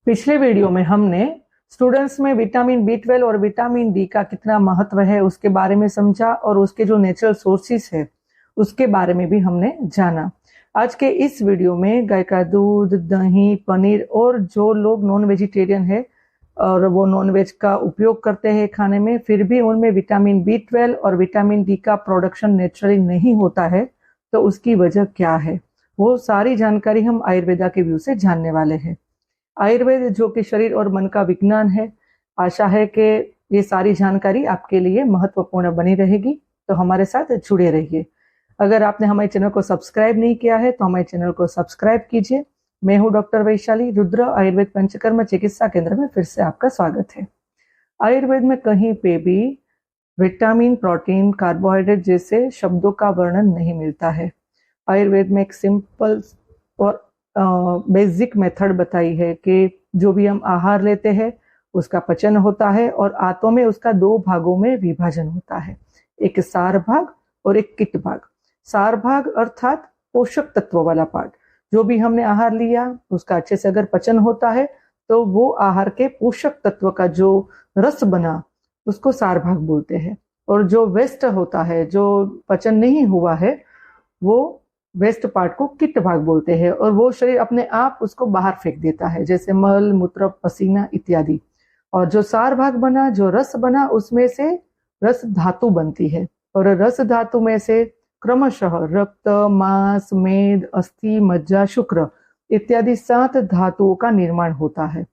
पिछले वीडियो में हमने स्टूडेंट्स में विटामिन बी 12 और विटामिन डी का कितना महत्व है उसके बारे में समझा और उसके जो नेचुरल सोर्सेस है उसके बारे में भी हमने जाना। आज के इस वीडियो में गाय का दूध, दही, पनीर और जो लोग नॉन वेजिटेरियन है और वो नॉन वेज का उपयोग करते हैं खाने में, फिर भी उनमें विटामिन बी 12 और विटामिन डी का प्रोडक्शन नेचुरली नहीं होता है, तो उसकी वजह क्या है, वो सारी जानकारी हम आयुर्वेदा के व्यू से जानने वाले हैं। आयुर्वेद जो कि शरीर और मन का विज्ञान है। आशा है कि ये सारी जानकारी आपके लिए महत्वपूर्ण बनी रहेगी, तो हमारे साथ जुड़े रहिए। अगर आपने हमारे चैनल को सब्सक्राइब नहीं किया है तो हमारे चैनल को सब्सक्राइब कीजिए। मैं हूं डॉक्टर वैशाली। रुद्र आयुर्वेद पंचकर्म चिकित्सा केंद्र में फिर से आपका स्वागत है। आयुर्वेद में कहीं पे भी विटामिन, प्रोटीन, कार्बोहाइड्रेट जैसे शब्दों का वर्णन नहीं मिलता है। आयुर्वेद में एक सिंपल और बेसिक मेथड बताई है कि जो भी हम आहार लेते हैं उसका पचन होता है और आंतों में उसका दो भागों में विभाजन होता है, एक सार भाग और एक किट भाग। सार भाग अर्थात पोषक तत्व वाला पार्ट, जो भी हमने आहार लिया उसका अच्छे से अगर पचन होता है तो वो आहार के पोषक तत्व का जो रस बना उसको सार भाग बोलते हैं। और जो वेस्ट होता है, जो पचन नहीं हुआ है, वो वेस्ट पार्ट को किट भाग बोलते हैं और वो शरीर अपने आप उसको बाहर फेंक देता है, जैसे मल, मूत्र, पसीना इत्यादि। और जो सार भाग बना, जो रस बना, उसमें से रस धातु बनती है और रस धातु में से क्रमशः रक्त, मांस, मेद, अस्थि, मज्जा, शुक्र इत्यादि 7 धातुओं का निर्माण होता है।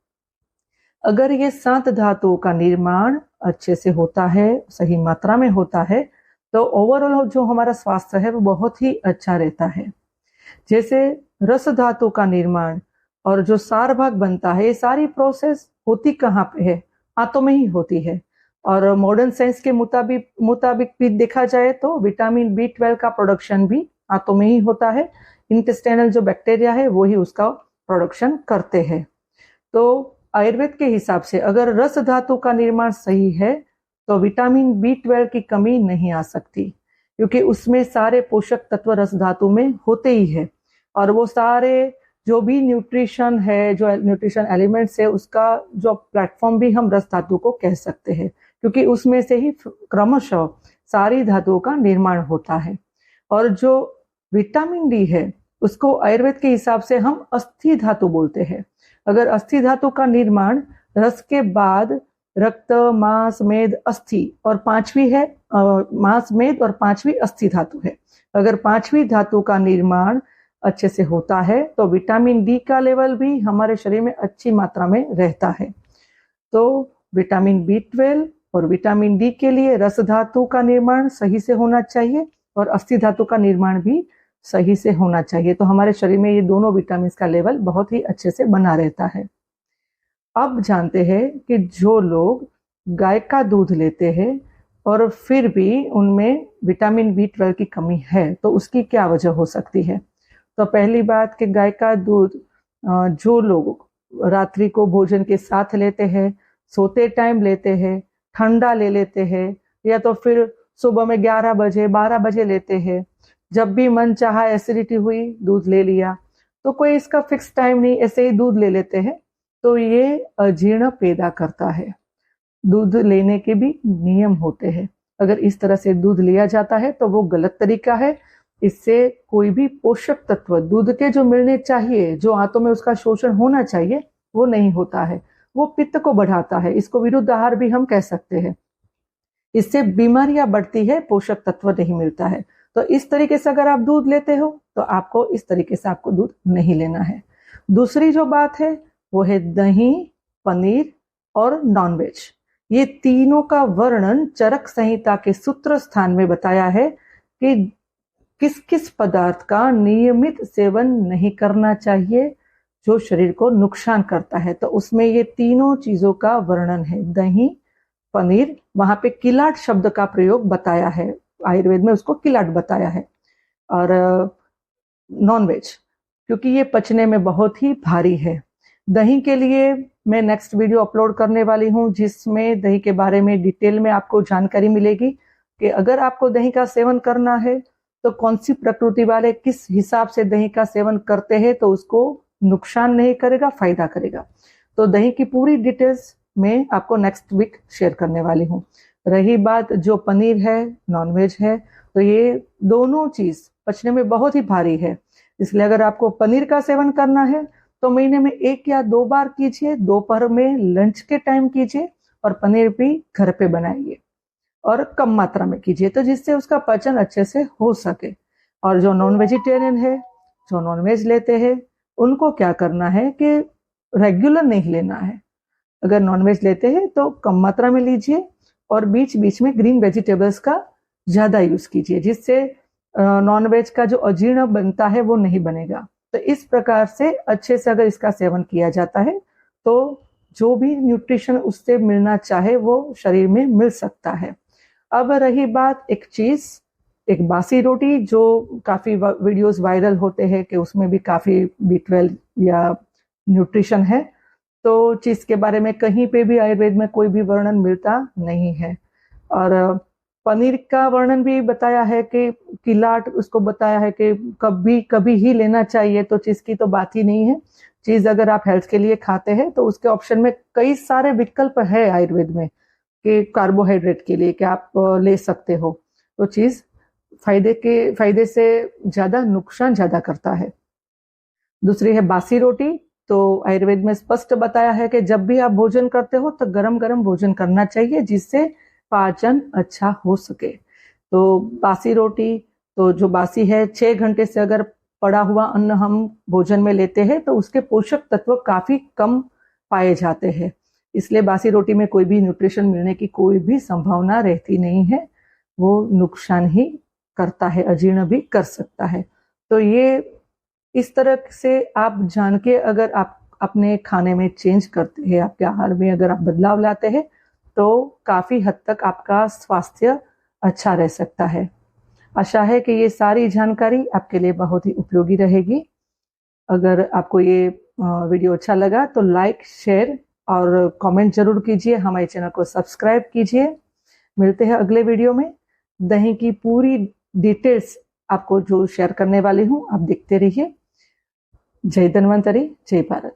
अगर ये 7 धातुओं का निर्माण अच्छे से होता है, सही मात्रा में होता है, तो ओवरऑल जो हमारा स्वास्थ्य है वो बहुत ही अच्छा रहता है। जैसे रस धातु का निर्माण और जो सार भाग बनता है, ये सारी प्रोसेस होती कहाँ पे है? आंतों में ही होती है। और मॉडर्न साइंस के मुताबिक भी देखा जाए तो विटामिन बी 12 का प्रोडक्शन भी आंतों में ही होता है। इंटेस्टाइनल जो बैक्टीरिया है वो ही उसका प्रोडक्शन करते हैं। तो आयुर्वेद के हिसाब से अगर रस धातु का निर्माण सही है तो विटामिन बी 12 की कमी नहीं आ सकती, क्योंकि उसमें सारे पोषक तत्व रस धातु में होते ही है। और वो सारे जो भी न्यूट्रिशन है, जो न्यूट्रिशन एलिमेंट्स है, उसका जो प्लेटफॉर्म भी हम रस धातु को कह सकते हैं, क्योंकि उसमें से ही क्रमशः सारी धातुओं का निर्माण होता है। और जो विटामिन डी है उसको आयुर्वेद के हिसाब से हम अस्थि धातु बोलते हैं। अगर अस्थि धातु का निर्माण रस के बाद रक्त, मांस, मेद, अस्थि और 5वीं है मांस, मेद और 5वीं अस्थि धातु है। अगर 5वीं धातु का निर्माण अच्छे से होता है तो विटामिन डी का लेवल भी हमारे शरीर में अच्छी मात्रा में रहता है। तो विटामिन बी 12 और विटामिन डी के लिए रस धातु का निर्माण सही से होना चाहिए और अस्थि धातु का निर्माण भी सही से होना चाहिए। तो हमारे शरीर में ये दोनों विटामिन का लेवल बहुत ही अच्छे से बना रहता है। अब जानते हैं कि जो लोग गाय का दूध लेते हैं और फिर भी उनमें विटामिन बी 12 की कमी है तो उसकी क्या वजह हो सकती है। तो पहली बात कि गाय का दूध जो लोग रात्रि को भोजन के साथ लेते हैं, सोते टाइम लेते हैं, ठंडा ले लेते हैं, या तो फिर सुबह में 11 बजे 12 बजे लेते हैं, जब भी मन चाहा एसिडिटी हुई दूध ले लिया, तो कोई इसका फिक्स टाइम नहीं, ऐसे ही दूध ले लेते हैं, तो ये अजीर्ण पैदा करता है। दूध लेने के भी नियम होते हैं। अगर इस तरह से दूध लिया जाता है तो वो गलत तरीका है। इससे कोई भी पोषक तत्व दूध के जो मिलने चाहिए, जो आंतों में उसका शोषण होना चाहिए, वो नहीं होता है। वो पित्त को बढ़ाता है। इसको विरुद्ध आहार भी हम कह सकते हैं। इससे बीमारियां बढ़ती है, पोषक तत्व नहीं मिलता है। तो इस तरीके से अगर आप दूध लेते हो तो आपको इस तरीके से आपको दूध नहीं लेना है। दूसरी जो बात है वो है दही, पनीर और नॉनवेज। ये तीनों का वर्णन चरक संहिता के सूत्र स्थान में बताया है कि किस किस पदार्थ का नियमित सेवन नहीं करना चाहिए जो शरीर को नुकसान करता है। तो उसमें ये तीनों चीजों का वर्णन है। दही, पनीर, वहां पे किलाट शब्द का प्रयोग बताया है, आयुर्वेद में उसको किलाट बताया है। और नॉनवेज, क्योंकि ये पचने में बहुत ही भारी है। दही के लिए मैं नेक्स्ट वीडियो अपलोड करने वाली हूँ, जिसमें दही के बारे में डिटेल में आपको जानकारी मिलेगी कि अगर आपको दही का सेवन करना है तो कौन सी प्रकृति वाले किस हिसाब से दही का सेवन करते हैं तो उसको नुकसान नहीं करेगा, फायदा करेगा। तो दही की पूरी डिटेल्स मैं आपको नेक्स्ट वीक शेयर करने वाली हूँ। रही बात जो पनीर है, नॉनवेज है, तो ये दोनों चीज पचने में बहुत ही भारी है। इसलिए अगर आपको पनीर का सेवन करना है तो महीने में 1 या 2 बार कीजिए, दोपहर में लंच के टाइम कीजिए, और पनीर भी घर पे बनाइए और कम मात्रा में कीजिए, तो जिससे उसका पाचन अच्छे से हो सके। और जो नॉन वेजिटेरियन है, जो नॉनवेज लेते हैं, उनको क्या करना है कि रेगुलर नहीं लेना है। अगर नॉनवेज लेते हैं तो कम मात्रा में लीजिए, और बीच बीच में ग्रीन वेजिटेबल्स का ज्यादा यूज कीजिए, जिससे नॉनवेज का जो अजीर्ण बनता है वो नहीं बनेगा। तो इस प्रकार से अच्छे से अगर इसका सेवन किया जाता है तो जो भी न्यूट्रिशन उससे मिलना चाहे वो शरीर में मिल सकता है। अब रही बात एक चीज, एक बासी रोटी, जो काफी वीडियोस वायरल होते हैं कि उसमें भी काफी B12 या न्यूट्रिशन है, तो चीज के बारे में कहीं पे भी आयुर्वेद में कोई भी वर्णन मिलता नहीं है। और पनीर का वर्णन भी बताया है कि किलाट, उसको बताया है कि कभी कभी ही लेना चाहिए, तो चीज की तो बात ही नहीं है। चीज अगर आप हेल्थ के लिए खाते हैं तो उसके ऑप्शन में कई सारे विकल्प है आयुर्वेद में कि कार्बोहाइड्रेट के लिए कि आप ले सकते हो। तो चीज फायदे से ज्यादा नुकसान ज्यादा करता है। दूसरी है बासी रोटी। तो आयुर्वेद में स्पष्ट बताया है कि जब भी आप भोजन करते हो तो गरम गरम भोजन करना चाहिए, जिससे पाचन अच्छा हो सके। तो बासी रोटी, तो जो बासी है, 6 घंटे से अगर पड़ा हुआ अन्न हम भोजन में लेते हैं तो उसके पोषक तत्व काफी कम पाए जाते हैं। इसलिए बासी रोटी में कोई भी न्यूट्रिशन मिलने की कोई भी संभावना रहती नहीं है, वो नुकसान ही करता है, अजीर्ण भी कर सकता है। तो ये इस तरह से आप जान के अगर आप अपने खाने में चेंज करते हैं, आपके आहार में अगर आप बदलाव लाते हैं, तो काफी हद तक आपका स्वास्थ्य अच्छा रह सकता है। आशा है कि ये सारी जानकारी आपके लिए बहुत ही उपयोगी रहेगी। अगर आपको ये वीडियो अच्छा लगा तो लाइक, शेयर और कमेंट जरूर कीजिए। हमारे चैनल को सब्सक्राइब कीजिए। मिलते हैं अगले वीडियो में। दही की पूरी डिटेल्स आपको जो शेयर करने वाली हूँ, आप देखते रहिए। जय धन्वंतरी, जय भारत।